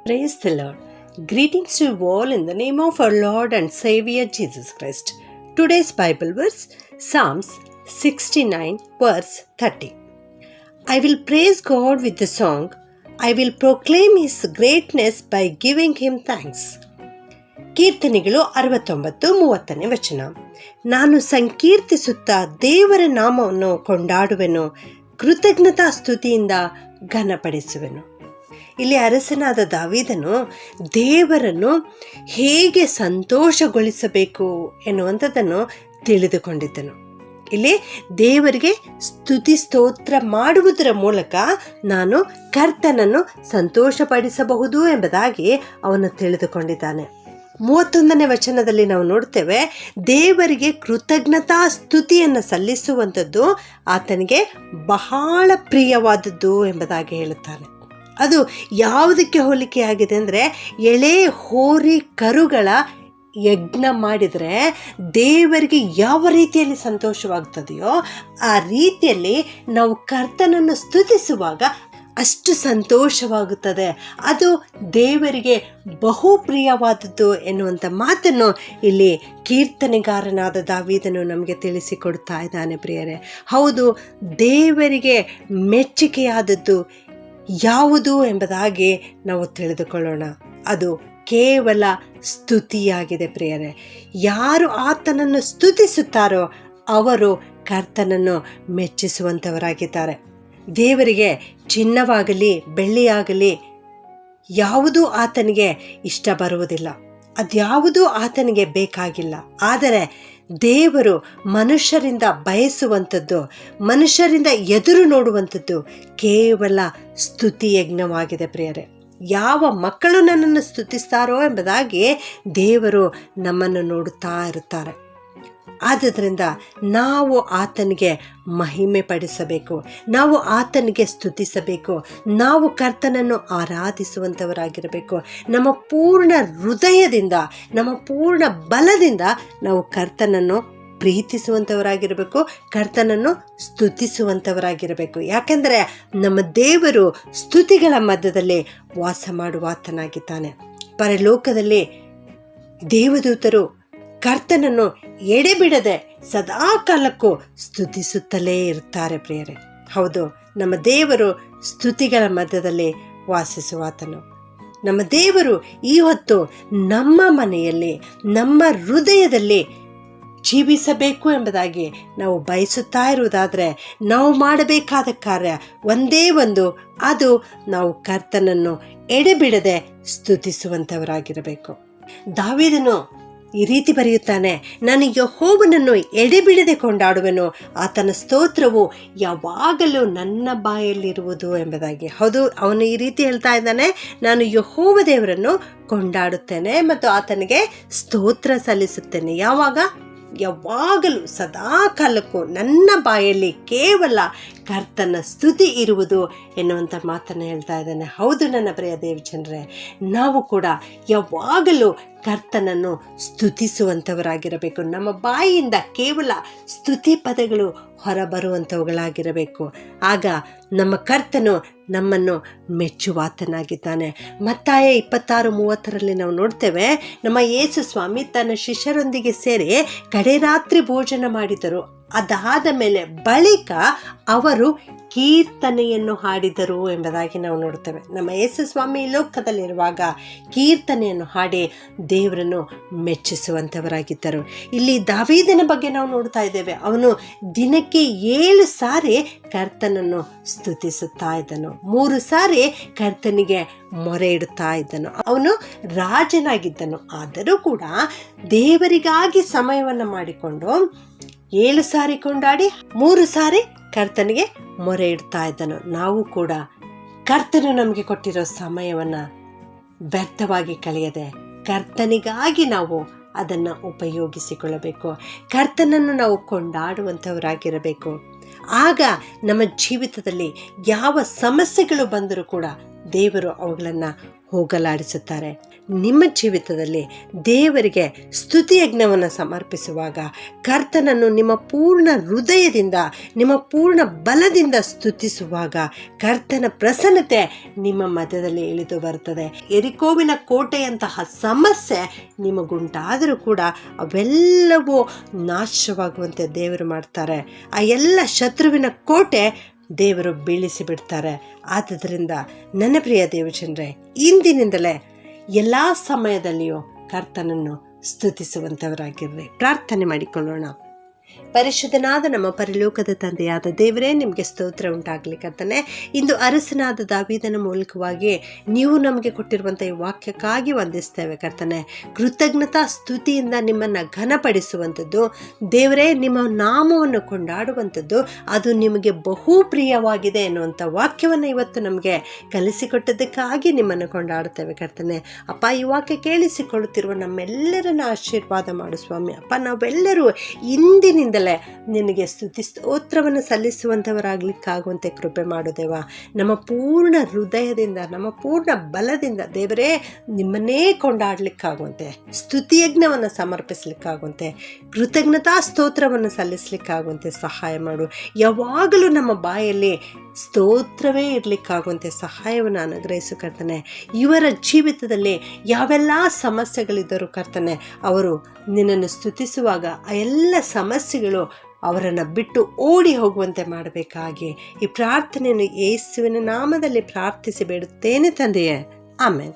Praise the Lord. Greetings to you all in the name of our Lord and Savior Jesus Christ. Today's Bible verse, Psalms 69 verse 30. I will praise God with the song. I will proclaim His greatness by giving Him thanks. ಕೀರ್ತನೆಗಳು 69:30 ವಚನ. ನಾನು ಸಂಕೀರ್ತಿಸುತ್ತಾ ದೇವರ ನಾಮವನ್ನು ಕೊಂಡಾಡುವೆನು, ಕೃತಜ್ಞತಾ ಸ್ತುತಿಯಿಂದ ಘನಪಡಿಸುವೆನು. ಇಲ್ಲಿ ಅರಸನಾದ ದಾವೀದನು ದೇವರನ್ನು ಹೇಗೆ ಸಂತೋಷಗೊಳಿಸಬೇಕು ಎನ್ನುವಂಥದ್ದನ್ನು ತಿಳಿದುಕೊಂಡಿದ್ದನು. ಇಲ್ಲಿ ದೇವರಿಗೆ ಸ್ತುತಿ ಸ್ತೋತ್ರ ಮಾಡುವುದರ ಮೂಲಕ ನಾನು ಕರ್ತನನ್ನು ಸಂತೋಷಪಡಿಸಬಹುದು ಎಂಬುದಾಗಿ ಅವನು ತಿಳಿದುಕೊಂಡಿದ್ದಾನೆ. 31ನೇ ವಚನದಲ್ಲಿ ನಾವು ನೋಡ್ತೇವೆ, ದೇವರಿಗೆ ಕೃತಜ್ಞತಾ ಸ್ತುತಿಯನ್ನು ಸಲ್ಲಿಸುವಂಥದ್ದು ಆತನಿಗೆ ಬಹಳ ಪ್ರಿಯವಾದದ್ದು ಎಂಬುದಾಗಿ ಹೇಳುತ್ತಾನೆ. ಅದು ಯಾವುದಕ್ಕೆ ಹೋಲಿಕೆಯಾಗಿದೆ ಅಂದರೆ, ಎಳೆ ಹೋರಿ ಕರುಗಳ ಯಜ್ಞ ಮಾಡಿದರೆ ದೇವರಿಗೆ ಯಾವ ರೀತಿಯಲ್ಲಿ ಸಂತೋಷವಾಗ್ತದೆಯೋ ಆ ರೀತಿಯಲ್ಲಿ ನಾವು ಕರ್ತನನ್ನು ಸ್ತುತಿಸುವಾಗ ಅಷ್ಟು ಸಂತೋಷವಾಗುತ್ತದೆ. ಅದು ದೇವರಿಗೆ ಬಹು ಪ್ರಿಯವಾದದ್ದು ಎನ್ನುವಂಥ ಮಾತನ್ನು ಇಲ್ಲಿ ಕೀರ್ತನೆಗಾರನಾದ ದಾವೀದನು ನಮಗೆ ತಿಳಿಸಿಕೊಡ್ತಾ ಇದ್ದಾನೆ. ಪ್ರಿಯರೇ, ಹೌದು, ದೇವರಿಗೆ ಮೆಚ್ಚುಗೆಯಾದದ್ದು ಯಾವುದು ಎಂಬುದಾಗಿ ನಾವು ತಿಳಿದುಕೊಳ್ಳೋಣ. ಅದು ಕೇವಲ ಸ್ತುತಿಯಾಗಿದೆ. ಪ್ರಿಯರೇ, ಯಾರು ಆತನನ್ನು ಸ್ತುತಿಸುತ್ತಾರೋ ಅವರು ಕರ್ತನನ್ನು ಮೆಚ್ಚಿಸುವಂಥವರಾಗಿದ್ದಾರೆ. ದೇವರಿಗೆ ಚಿನ್ನವಾಗಲಿ ಬೆಳ್ಳಿಯಾಗಲಿ ಯಾವುದೂ ಆತನಿಗೆ ಇಷ್ಟ ಬರುವುದಿಲ್ಲ, ಅದ್ಯಾವುದೂ ಆತನಿಗೆ ಬೇಕಾಗಿಲ್ಲ. ಆದರೆ ದೇವರು ಮನುಷ್ಯರಿಂದ ಬಯಸುವಂಥದ್ದು, ಮನುಷ್ಯರಿಂದ ಎದುರು ನೋಡುವಂಥದ್ದು ಕೇವಲ ಸ್ತುತಿ ಯಜ್ಞವಾಗಿದೆ. ಪ್ರಿಯರೇ, ಯಾವ ಮಕ್ಕಳು ನನ್ನನ್ನು ಸ್ತುತಿಸ್ತಾರೋ ಎಂಬುದಾಗಿ ದೇವರು ನಮ್ಮನ್ನು ನೋಡುತ್ತಾ ಇರುತ್ತಾರೆ. ಆದ್ದರಿಂದ ನಾವು ಆತನಿಗೆ ಮಹಿಮೆ ಪಡಿಸಬೇಕು, ನಾವು ಆತನಿಗೆ ಸ್ತುತಿಸಬೇಕು, ನಾವು ಕರ್ತನನ್ನು ಆರಾಧಿಸುವಂಥವರಾಗಿರಬೇಕು. ನಮ್ಮ ಪೂರ್ಣ ಹೃದಯದಿಂದ, ನಮ್ಮ ಪೂರ್ಣ ಬಲದಿಂದ ನಾವು ಕರ್ತನನ್ನು ಪ್ರೀತಿಸುವಂಥವರಾಗಿರಬೇಕು, ಕರ್ತನನ್ನು ಸ್ತುತಿಸುವಂಥವರಾಗಿರಬೇಕು. ಯಾಕೆಂದರೆ ನಮ್ಮ ದೇವರು ಸ್ತುತಿಗಳ ಮಧ್ಯದಲ್ಲಿ ವಾಸ ಮಾಡುವ ಆತನಾಗಿದ್ದಾನೆ. ಪರಲೋಕದಲ್ಲಿ ದೇವದೂತರು ಕರ್ತನನ್ನು ಎಡೆಬಿಡದೆ ಸದಾ ಕಾಲಕ್ಕೂ ಸ್ತುತಿಸುತ್ತಲೇ ಇರ್ತಾರೆ. ಪ್ರಿಯರೇ, ಹೌದು, ನಮ್ಮ ದೇವರು ಸ್ತುತಿಗಳ ಮಧ್ಯದಲ್ಲಿ ವಾಸಿಸುವಾತನು. ನಮ್ಮ ದೇವರು ಈ ಹೊತ್ತು ನಮ್ಮ ಮನೆಯಲ್ಲಿ, ನಮ್ಮ ಹೃದಯದಲ್ಲಿ ಜೀವಿಸಬೇಕು ಎಂಬುದಾಗಿ ನಾವು ಬಯಸುತ್ತಾ ಇರುವುದಾದರೆ ನಾವು ಮಾಡಬೇಕಾದ ಕಾರ್ಯ ಒಂದೇ ಒಂದು, ಅದು ನಾವು ಕರ್ತನನ್ನು ಎಡೆಬಿಡದೆ ಸ್ತುತಿಸುವಂಥವರಾಗಿರಬೇಕು. ದಾವೀದನು ಈ ರೀತಿ ಬರೆಯುತ್ತಾನೆ, ನಾನು ಯೆಹೋವನನ್ನು ಎಡೆಬಿಡದೆ ಕೊಂಡಾಡುವೆನು, ಆತನ ಸ್ತೋತ್ರವು ಯಾವಾಗಲೂ ನನ್ನ ಬಾಯಲ್ಲಿರುವುದು ಎಂಬುದಾಗಿ. ಹೌದು, ಅವನು ಈ ರೀತಿ ಹೇಳ್ತಾ ಇದ್ದಾನೆ, ನಾನು ಯೆಹೋವ ದೇವರನ್ನು ಕೊಂಡಾಡುತ್ತೇನೆ ಮತ್ತು ಆತನಿಗೆ ಸ್ತೋತ್ರ ಸಲ್ಲಿಸುತ್ತೇನೆ. ಯಾವಾಗಲೂ ಸದಾ ಕಾಲಕ್ಕೂ ನನ್ನ ಬಾಯಲ್ಲಿ ಕೇವಲ ಕರ್ತನ ಸ್ತುತಿ ಇರುವುದು ಎನ್ನುವಂಥ ಮಾತನ್ನು ಹೇಳ್ತಾ ಇದ್ದಾನೆ. ಹೌದು ನನ್ನ ಪ್ರಿಯ ದೇವಜನರೇ, ನಾವು ಕೂಡ ಯಾವಾಗಲೂ ಕರ್ತನನ್ನು ಸ್ತುತಿಸುವಂಥವರಾಗಿರಬೇಕು. ನಮ್ಮ ಬಾಯಿಯಿಂದ ಕೇವಲ ಸ್ತುತಿ ಪದಗಳು ಹೊರಬರುವಂಥವುಗಳಾಗಿರಬೇಕು. ಆಗ ನಮ್ಮ ಕರ್ತನು ನಮ್ಮನ್ನು ಮೆಚ್ಚುವಾತನಾಗಿದ್ದಾನೆ. ಮತ್ತಾಯ 26:30 ನಾವು ನೋಡ್ತೇವೆ, ನಮ್ಮ ಯೇಸು ಸ್ವಾಮಿ ತನ್ನ ಶಿಷ್ಯರೊಂದಿಗೆ ಸೇರಿ ಕಡೆರಾತ್ರಿ ಭೋಜನ ಮಾಡಿದರು. ಅದಾದ ಮೇಲೆ ಬಳಿಕ ಅವರು ಕೀರ್ತನೆಯನ್ನು ಹಾಡಿದರು ಎಂಬುದಾಗಿ ನಾವು ನೋಡ್ತೇವೆ. ನಮ್ಮ ಯೇಸು ಸ್ವಾಮಿ ಲೋಕದಲ್ಲಿರುವಾಗ ಕೀರ್ತನೆಯನ್ನು ಹಾಡಿ ದೇವರನ್ನು ಮೆಚ್ಚಿಸುವಂಥವರಾಗಿದ್ದರು. ಇಲ್ಲಿ ದಾವೀದನ ಬಗ್ಗೆ ನಾವು ನೋಡ್ತಾ ಇದ್ದೇವೆ, ಅವನು ದಿನಕ್ಕೆ 7 ಸಾರಿ ಕರ್ತನನ್ನು ಸ್ತುತಿಸುತ್ತಾ ಇದ್ದನು, 3 ಸಾರಿ ಕರ್ತನಿಗೆ ಮೊರೆ ಇಡುತ್ತಾ ಇದ್ದನು. ಅವನು ರಾಜನಾಗಿದ್ದನು, ಆದರೂ ಕೂಡ ದೇವರಿಗಾಗಿ ಸಮಯವನ್ನು ಮಾಡಿಕೊಂಡು 7 ಸಾರಿ ಕೊಂಡಾಡಿ 3 ಸಾರಿ ಕರ್ತನಿಗೆ ಮೊರೆ ಇಡ್ತಾ ಇದ್ದನು. ನಾವು ಕೂಡ ಕರ್ತನು ನಮಗೆ ಕೊಟ್ಟಿರೋ ಸಮಯವನ್ನು ವ್ಯರ್ಥವಾಗಿ ಕಳೆಯದೆ ಕರ್ತನಿಗಾಗಿ ನಾವು ಅದನ್ನು ಉಪಯೋಗಿಸಿಕೊಳ್ಳಬೇಕು. ಕರ್ತನನ್ನು ನಾವು ಕೊಂಡಾಡುವಂಥವರಾಗಿರಬೇಕು. ಆಗ ನಮ್ಮ ಜೀವಿತದಲ್ಲಿ ಯಾವ ಸಮಸ್ಯೆಗಳು ಬಂದರೂ ಕೂಡ ದೇವರು ಅವುಗಳನ್ನು ಹೋಗಲಾಡಿಸುತ್ತಾರೆ. ನಿಮ್ಮ ಜೀವಿತದಲ್ಲಿ ದೇವರಿಗೆ ಸ್ತುತಿಯಜ್ಞವನ್ನು ಸಮರ್ಪಿಸುವಾಗ ಕರ್ತನನ್ನು ನಿಮ್ಮ ಪೂರ್ಣ ಹೃದಯದಿಂದ, ನಿಮ್ಮ ಪೂರ್ಣ ಬಲದಿಂದ ಸ್ತುತಿಸುವಾಗ ಕರ್ತನ ಪ್ರಸನ್ನತೆ ನಿಮ್ಮ ಮಧ್ಯದಲ್ಲಿ ಇಳಿದು ಬರುತ್ತದೆ. ಎರಿಕೋವಿನ ಕೋಟೆಯಂತಹ ಸಮಸ್ಯೆ ನಿಮಗುಂಟಾದರೂ ಕೂಡ ಅವೆಲ್ಲವೂ ನಾಶವಾಗುವಂತೆ ದೇವರು ಮಾಡ್ತಾರೆ. ಆ ಎಲ್ಲ ಶತ್ರುವಿನ ಕೋಟೆ ದೇವರು ಬೀಳಿಸಿ ಬಿಡ್ತಾರೆ. ಆದುದರಿಂದ ನನ್ನ ಪ್ರಿಯ ದೇವಜನರೇ, ಇಂದಿನಿಂದಲೇ ಎಲ್ಲ ಸಮಯದಲ್ಲಿಯೂ ಕರ್ತನನ್ನು ಸ್ತುತಿಸುವಂಥವರಾಗಿರ್ರಿ. ಪ್ರಾರ್ಥನೆ ಮಾಡಿಕೊಳ್ಳೋಣ. ಪರಿಶುದ್ಧನಾದ ನಮ್ಮ ಪರಲೋಕದ ತಂದೆಯಾದ ದೇವರೇ, ನಿಮಗೆ ಸ್ತೋತ್ರ ಉಂಟಾಗಲಿ ಕರ್ತನೆ. ಇಂದು ಅರಸನಾದ ದಾವೀದನ ಮೂಲಕವಾಗಿ ನೀವು ನಮಗೆ ಕೊಟ್ಟಿರುವಂಥ ಈ ವಾಕ್ಯಕ್ಕಾಗಿ ವಂದಿಸ್ತೇವೆ ಕರ್ತನೆ. ಕೃತಜ್ಞತಾ ಸ್ತುತಿಯಿಂದ ನಿಮ್ಮನ್ನು ಘನಪಡಿಸುವಂಥದ್ದು ದೇವರೇ, ನಿಮ್ಮ ನಾಮವನ್ನು ಕೊಂಡಾಡುವಂಥದ್ದು ಅದು ನಿಮಗೆ ಬಹು ಪ್ರಿಯವಾಗಿದೆ ಎನ್ನುವಂಥ ವಾಕ್ಯವನ್ನು ಇವತ್ತು ನಮಗೆ ಕಲಿಸಿಕೊಟ್ಟದಕ್ಕಾಗಿ ನಿಮ್ಮನ್ನು ಕೊಂಡಾಡುತ್ತೇವೆ ಕರ್ತನೆ. ಅಪ್ಪ, ಈ ವಾಕ್ಯ ಕೇಳಿಸಿಕೊಳ್ಳುತ್ತಿರುವ ನಮ್ಮೆಲ್ಲರನ್ನ ಆಶೀರ್ವಾದ ಮಾಡು ಸ್ವಾಮಿ. ಅಪ್ಪ, ನಾವೆಲ್ಲರೂ ಇಂದಿನಿಂದಲೇ ನಿನಗೆ ಸ್ತುತಿ ಸ್ತೋತ್ರವನ್ನು ಸಲ್ಲಿಸುವಂಥವರಾಗಲಿಕ್ಕಾಗುವಂತೆ ಕೃಪೆ ಮಾಡುದೇವ. ನಮ್ಮ ಪೂರ್ಣ ಹೃದಯದಿಂದ, ನಮ್ಮ ಪೂರ್ಣ ಬಲದಿಂದ ದೇವರೇ ನಿಮ್ಮನ್ನೇ ಕೊಂಡಾಡಲಿಕ್ಕಾಗುವಂತೆ, ಸ್ತುತಿಯಜ್ಞವನ್ನು ಸಮರ್ಪಿಸಲಿಕ್ಕಾಗುವಂತೆ, ಕೃತಜ್ಞತಾ ಸ್ತೋತ್ರವನ್ನು ಸಲ್ಲಿಸಲಿಕ್ಕಾಗುವಂತೆ ಸಹಾಯ ಮಾಡು. ಯಾವಾಗಲೂ ನಮ್ಮ ಬಾಯಲ್ಲಿ ಸ್ತೋತ್ರವೇ ಇರಲಿಕ್ಕಾಗುವಂತೆ ಸಹಾಯವನ್ನು ಅನುಗ್ರಹಿಸು ಕರ್ತನೆ. ಇವರ ಜೀವಿತದಲ್ಲಿ ಯಾವೆಲ್ಲ ಸಮಸ್ಯೆಗಳಿದ್ದರೂ ಕರ್ತನೆ, ಅವರು ನಿನ್ನನ್ನು ಸ್ತುತಿಸುವಾಗ ಆ ಎಲ್ಲ ಸಮಸ್ಯೆಗಳು ಅವರನ್ನು ಬಿಟ್ಟು ಓಡಿ ಹೋಗುವಂತೆ ಮಾಡಬೇಕಾಗಿ ಈ ಪ್ರಾರ್ಥನೆಯನ್ನು ಯೇಸುವಿನ ನಾಮದಲ್ಲಿ ಪ್ರಾರ್ಥಿಸಿ ಬೇಡುತ್ತೇನೆ ತಂದೆಯೇ. ಆಮೆನ್.